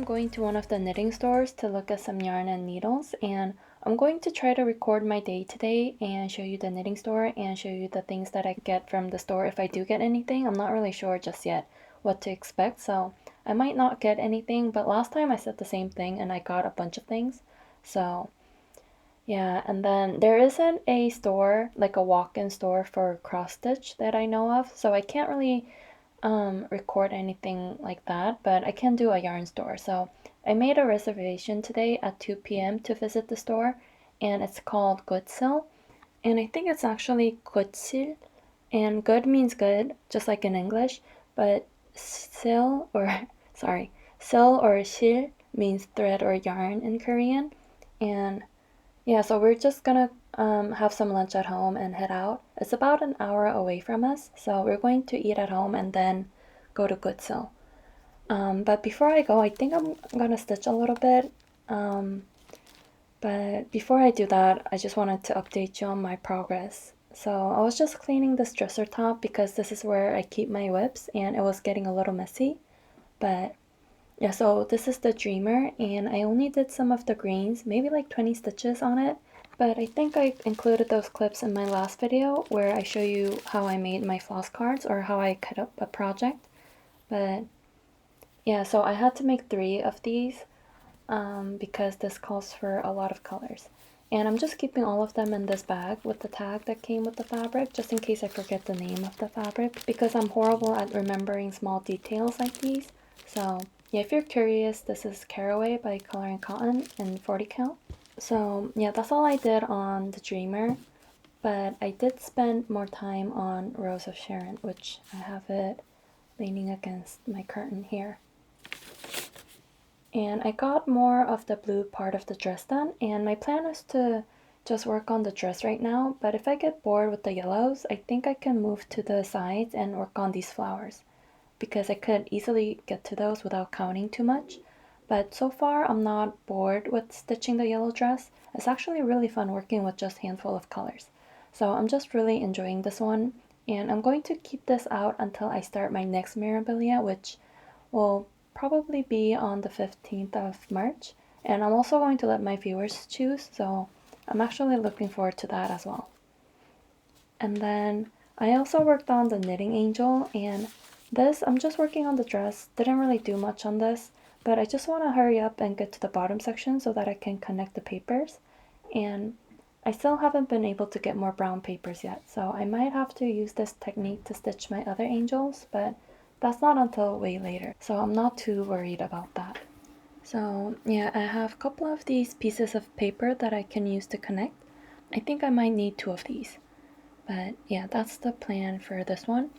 I'm going to one of the knitting stores to look at some yarn and needles, and I'm going to try to record my day today and show you the knitting store and show you the things that I get from the store if I do get anything. I'm not really sure just yet what to expect, so I might not get anything, but last time I said the same thing and I got a bunch of things. So yeah, and then there isn't a store, like a walk-in store for cross stitch that I know of, so I can't really record anything like that, but I can do a yarn store. So I made a reservation today at 2 p.m. to visit the store, and it's called Goodsill, and I think it's actually Goodsil, and good means good, just like in English, but sil or sorry, sil or sil means thread or yarn in Korean, and yeah, so we're just gonna have some lunch at home and head out. It's about an hour away from us, so we're going to eat at home and then go to Goodsill. But before I go, I think I'm gonna stitch a little bit. But before I do that, I just wanted to update you on my progress. So I was just cleaning this dresser top because this is where I keep my whips and it was getting a little messy. But yeah, so this is the Dreamer, and I only did some of the greens, maybe like 20 stitches on it, but I think I included those clips in my last video where I show you how I made my floss cards or how I cut up a project. But yeah, so I had to make 3 of these because this calls for a lot of colors. And I'm just keeping all of them in this bag with the tag that came with the fabric, just in case I forget the name of the fabric, because I'm horrible at remembering small details like these. So yeah, if you're curious, this is Caraway by Color & Cotton in 40 count. So yeah, that's all I did on the Dreamer, but I did spend more time on Rose of Sharon, which I have it leaning against my curtain here. And I got more of the blue part of the dress done, and my plan is to just work on the dress right now, but if I get bored with the yellows, I think I can move to the sides and work on these flowers, because I could easily get to those without counting too much. But so far I'm not bored with stitching the yellow dress. It's actually really fun working with just a handful of colors. So I'm just really enjoying this one, and I'm going to keep this out until I start my next Mirabilia, which will probably be on the 15th of March. And I'm also going to let my viewers choose, so I'm actually looking forward to that as well. And then I also worked on the Knitting Angel, and this, I'm just working on the dress. Didn't really do much on this, but I just want to hurry up and get to the bottom section so that I can connect the papers. And I still haven't been able to get more brown papers yet, so I might have to use this technique to stitch my other angels, but that's not until way later, so I'm not too worried about that. So yeah, I have a couple of these pieces of paper that I can use to connect. I think I might need 2 of these, but yeah, that's the plan for this one.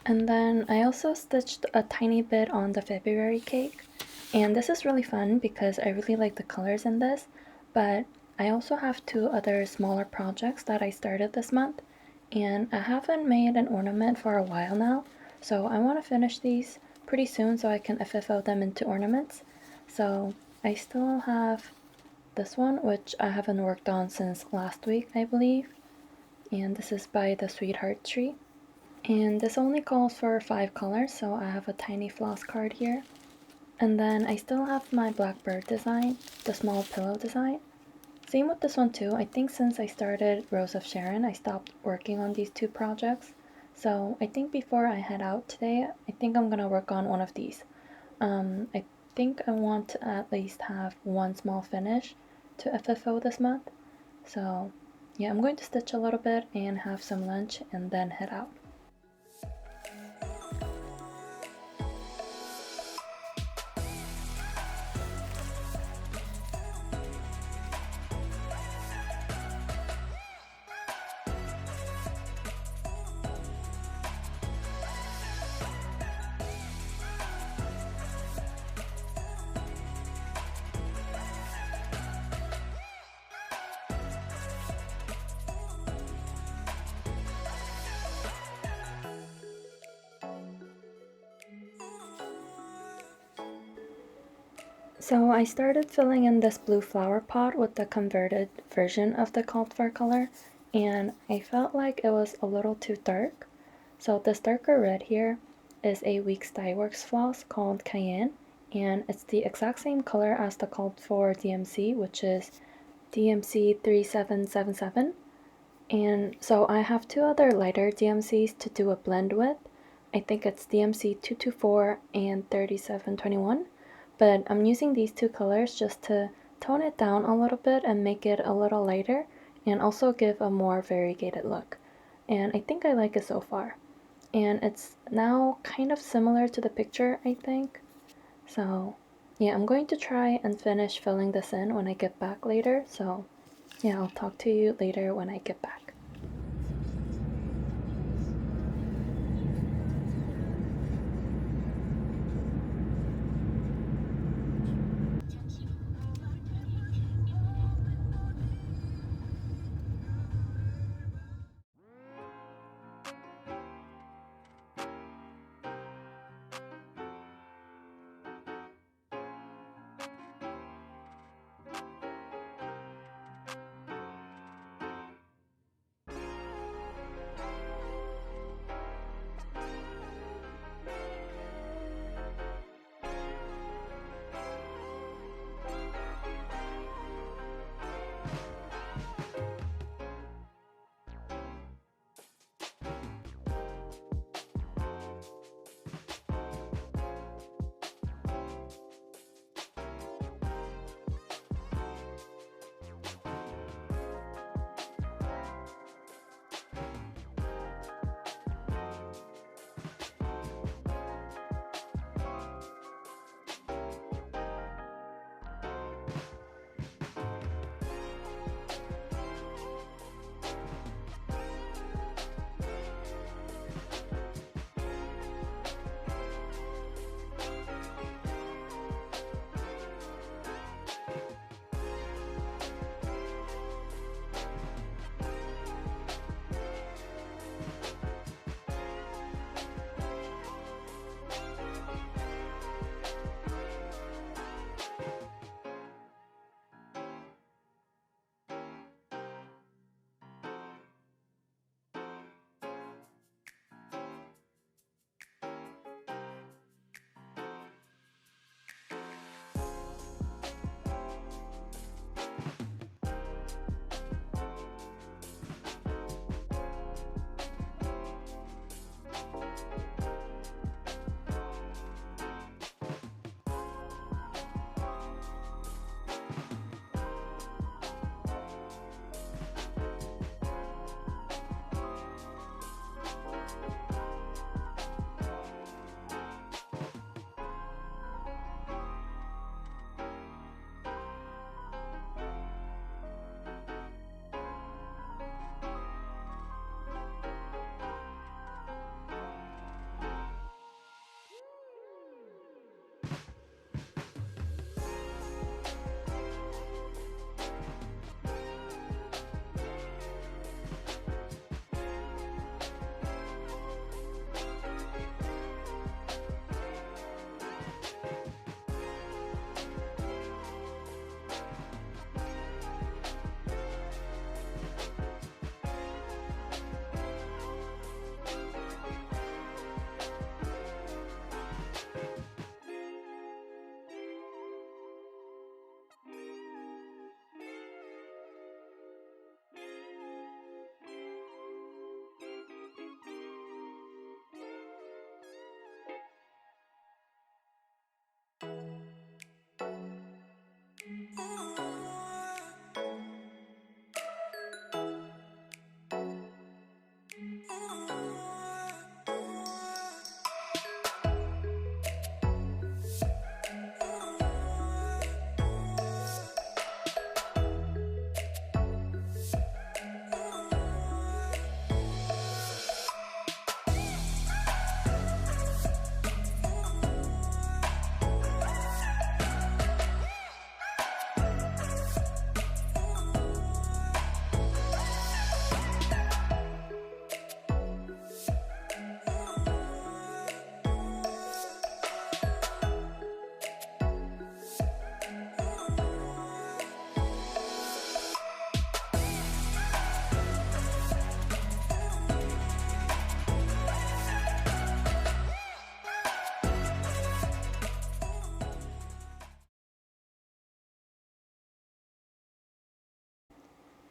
And then I also stitched a tiny bit on the February cake, and this is really fun because I really like the colors in this, but I also have 2 other smaller projects that I started this month, and I haven't made an ornament for a while now, so I want to finish these pretty soon so I can FFO them into ornaments. So I still have this one, which I haven't worked on since last week, I believe, and this is by the Sweetheart Tree. And this only calls for 5 colors, so I have a tiny floss card here. And then I still have my blackbird design, the small pillow design. Same with this one too. I think since I started Rose of Sharon, I stopped working on these 2 projects. So I think before I head out today, I think I'm gonna work on one of these. I think I want to at least have 1 small finish to FFO this month. So yeah, I'm going to stitch a little bit and have some lunch and then head out. So I started filling in this blue flower pot with the converted version of the called for color, and I felt like it was a little too dark. So this darker red here is a Weeks Dye Works floss called Cayenne, and it's the exact same color as the called for DMC, which is DMC 3777. And so I have two other lighter DMCs to do a blend with. I think it's DMC 224 and 3721, but I'm using these two colors just to tone it down a little bit and make it a little lighter and also give a more variegated look. And I think I like it so far. And it's now kind of similar to the picture, I think. So yeah, I'm going to try and finish filling this in when I get back later. So yeah, I'll talk to you later when I get back.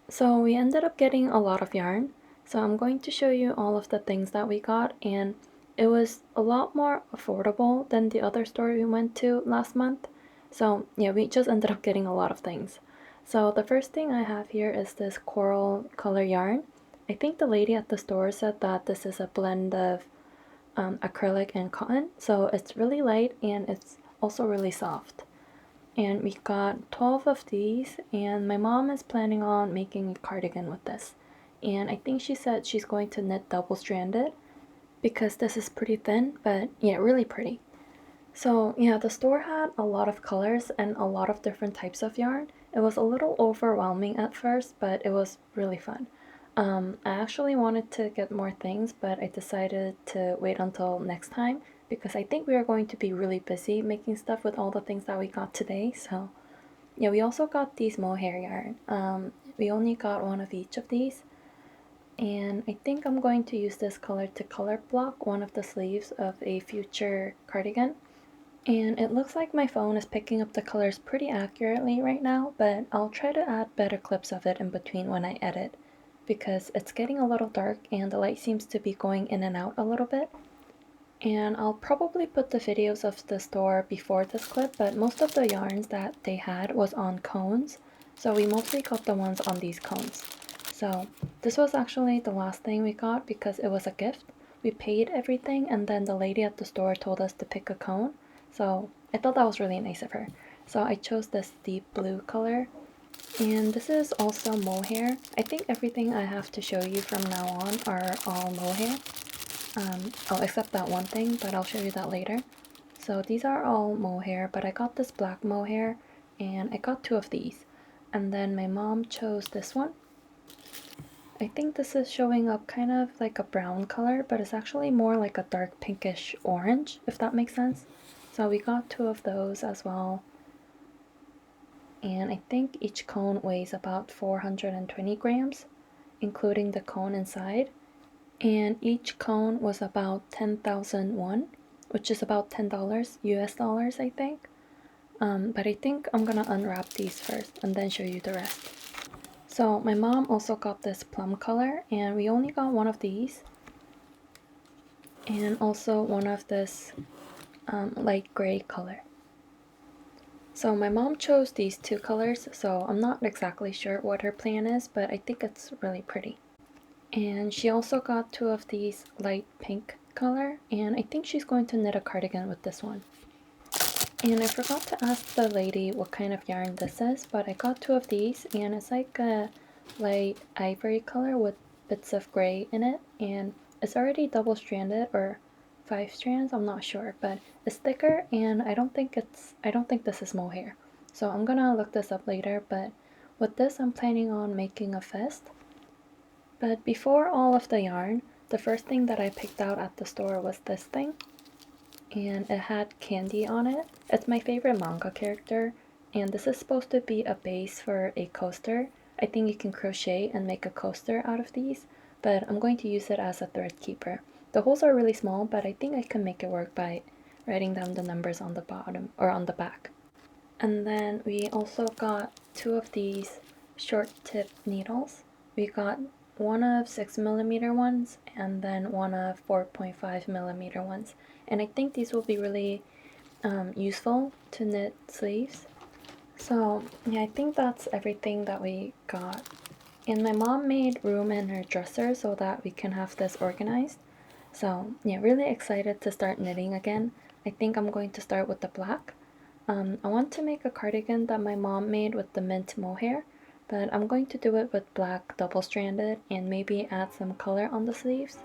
So we ended up getting a lot of yarn. So I'm going to show you all of the things that we got, and it was a lot more affordable than the other store we went to last month. So yeah, we just ended up getting a lot of things. So the first thing I have here is this coral color yarn. I think the lady at the store said that this is a blend of acrylic and cotton, so it's really light and it's also really soft. And we got 12 of these, and my mom is planning on making a cardigan with this. And I think she said she's going to knit double-stranded because this is pretty thin, but yeah, really pretty. So yeah, the store had a lot of colors and a lot of different types of yarn. It was a little overwhelming at first, but it was really fun. I actually wanted to get more things, but I decided to wait until next time because I think we are going to be really busy making stuff with all the things that we got today. So yeah, we also got these mohair yarn. We only got one of each of these, and I think I'm going to use this color to color block one of the sleeves of a future cardigan. And it looks like my phone is picking up the colors pretty accurately right now, but I'll try to add better clips of it in between when I edit, because it's getting a little dark and the light seems to be going in and out a little bit. And I'll probably put the videos of the store before this clip, but most of the yarns that they had was on cones, so we mostly got the ones on these cones. So this was actually the last thing we got because it was a gift. We paid everything and then the lady at the store told us to pick a cone, so I thought that was really nice of her. So I chose this deep blue color, and this is also mohair. I think everything I have to show you from now on are all mohair. Oh, except that one thing, but I'll show you that later. So these are all mohair, but I got this black mohair, and I got two of these. And then my mom chose this one. I think this is showing up kind of like a brown color, but it's actually more like a dark pinkish orange, if that makes sense. So we got two of those as well. And I think each cone weighs about 420 grams, including the cone inside. And each cone was about 10,000 won, which is about $10 US dollars, I think. But I think I'm gonna unwrap these first and then show you the rest. So my mom also got this plum color, and we only got one of these, and also one of this light gray color. So my mom chose these two colors, so I'm not exactly sure what her plan is, but I think it's really pretty. And she also got two of these light pink color, and I think she's going to knit a cardigan with this one. And I forgot to ask the lady what kind of yarn this is, but I got two of these, and it's like a light ivory color with bits of gray in it, and it's already double-stranded, or 5 strands, I'm not sure, but it's thicker, and I don't think this is mohair. So I'm gonna look this up later, but with this I'm planning on making a vest. But before all of the yarn, the first thing that I picked out at the store was this thing. And it had candy on it. It's my favorite manga character, and this is supposed to be a base for a coaster. I think you can crochet and make a coaster out of these, but I'm going to use it as a thread keeper. The holes are really small, but I think I can make it work by writing down the numbers on the bottom or on the back. And then we also got two of these short tip needles. We got one of 6mm ones and then one of 4.5mm ones. And I think these will be really useful to knit sleeves. So yeah, I think that's everything that we got. And my mom made room in her dresser so that we can have this organized. So yeah, really excited to start knitting again. I think I'm going to start with the black. I want to make a cardigan that my mom made with the mint mohair, but I'm going to do it with black double-stranded and maybe add some color on the sleeves.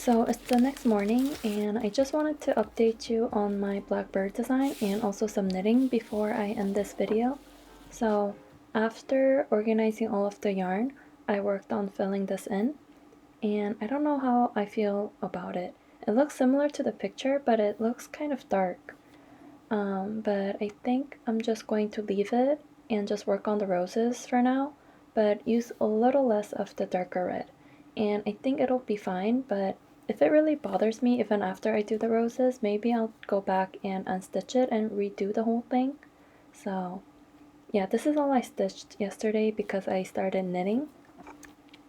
So it's the next morning and I just wanted to update you on my blackbird design and also some knitting before I end this video. So after organizing all of the yarn, I worked on filling this in and I don't know how I feel about it. It looks similar to the picture, but it looks kind of dark. But I think I'm just going to leave it and just work on the roses for now, but use a little less of the darker red. And I think it'll be fine, but if it really bothers me even after I do the roses, maybe I'll go back and unstitch it and redo the whole thing. So yeah, this is all I stitched yesterday because I started knitting.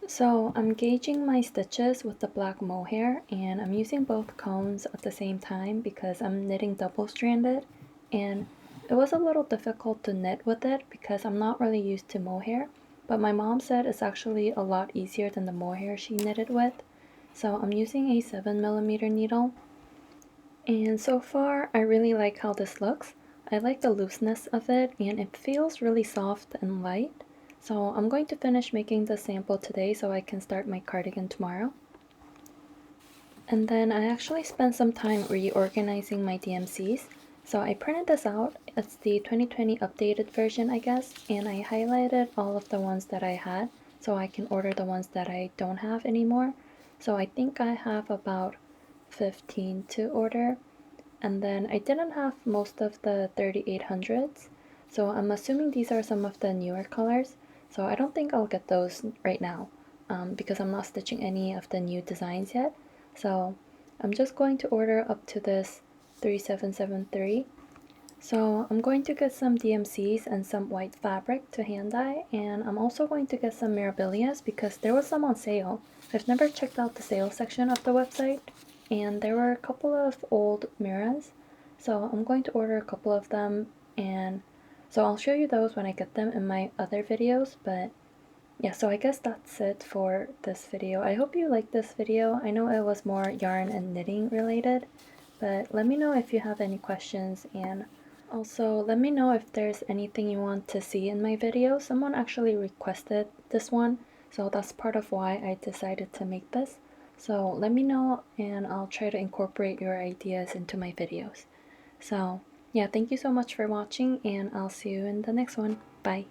So I'm gauging my stitches with the black mohair and I'm using both cones at the same time because I'm knitting double-stranded, and it was a little difficult to knit with it because I'm not really used to mohair, but my mom said it's actually a lot easier than the mohair she knitted with. So I'm using a 7mm needle, and so far I really like how this looks. I like the looseness of it and it feels really soft and light. So I'm going to finish making the sample today so I can start my cardigan tomorrow. And then I actually spent some time reorganizing my DMCs. So I printed this out. It's the 2020 updated version, I guess, and I highlighted all of the ones that I had so I can order the ones that I don't have anymore. So I think I have about 15 to order. And then I didn't have most of the 3800s, so I'm assuming these are some of the newer colors. So I don't think I'll get those right now because I'm not stitching any of the new designs yet. So I'm just going to order up to this 3773. So I'm going to get some DMCs and some white fabric to hand dye, and I'm also going to get some Mirabilias because there was some on sale. I've never checked out the sale section of the website, and there were a couple of old Miras, so I'm going to order a couple of them, and so I'll show you those when I get them in my other videos. But yeah, so I guess that's it for this video. I hope you liked this video. I know it was more yarn and knitting related, but let me know if you have any questions, and also let me know if there's anything you want to see in my video. Someone actually requested this one, so that's part of why I decided to make this. So let me know and I'll try to incorporate your ideas into my videos. So yeah, thank you so much for watching and I'll see you in the next one. Bye!